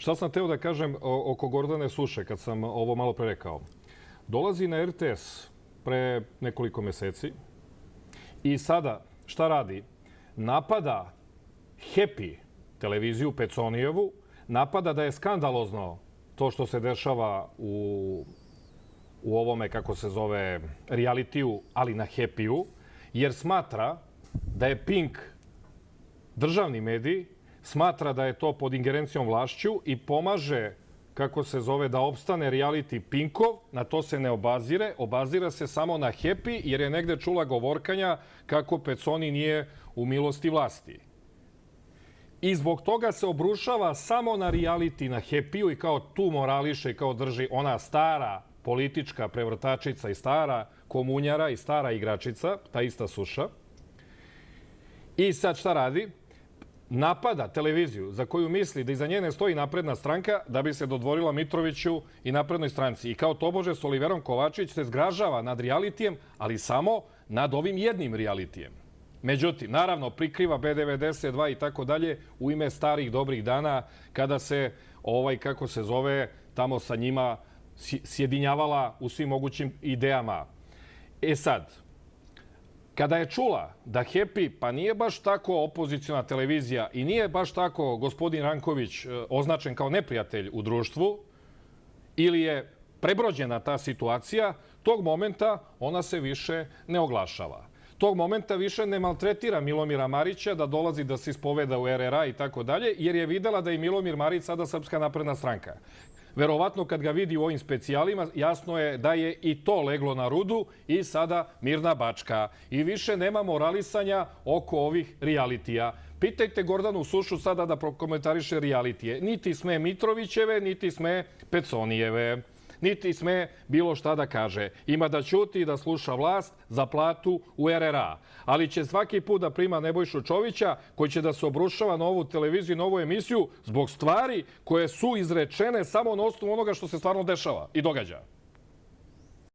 Šta sam teo da kažem oko Gordane Suše, kad sam ovo malo pre rekao? Dolazi na RTS pre nekoliko meseci i sada šta radi? Napada Happy televiziju Peconijevu, napada da je skandalozno to što se dešava u ovome, kako se zove, realitiju, ali na Happy-u, jer smatra da je Pink državni medij, smatra da je to pod ingerencijom vlašću i pomaže, kako se zove, da opstane reality Pinkov, na to se ne obazire, obazira se samo na Happy, jer je negde čula govorkanja kako Peconi nije u milosti vlasti. I zbog toga se obrušava samo na reality na Happy-u i kao tu morališe i kao drži ona stara politička prevrtačica i stara komunjara i stara igračica, ta ista Suša. I sad šta radi? Napada televiziju za koju misli da iza njene stoji Napredna stranka da bi se dodvorila Mitroviću i Naprednoj stranci. I kao tobože s Oliverom Kovačević se zgražava nad realitijem, ali samo nad ovim jednim realitijem. Međutim, naravno, prikriva B92 i tako dalje u ime starih dobrih dana kada se, kako se zove, tamo sa njima sjedinjavala u svim mogućim idejama. E sad, kada je čula da Happy pa nije baš tako opoziciona televizija i nije baš tako gospodin Ranković označen kao neprijatelj u društvu ili je prebrođena ta situacija, tog momenta ona se više ne oglašava. Tog momenta više ne maltretira Milomira Marića da dolazi da se ispoveda u RRA i tako dalje, jer je videla da je Milomir Marić sada Srpska napredna stranka. Verovatno kad ga vidi u ovim specijalima, jasno je da je i to leglo na rudu i sada mirna Bačka. I više nema moralisanja oko ovih realitija. Pitajte Gordanu Sušu sada da prokomentariše realitije. Niti sme Mitrovićeve, niti sme Peconijeve. Niti sme bilo šta da kaže. Ima da ćuti i da sluša vlast za platu u RRA. Ali će svaki put da prima Nebojšu Čovića koji će da se obrušava na ovu televiziju i na ovu emisiju zbog stvari koje su izrečene samo na osnovu onoga što se stvarno dešava i događa.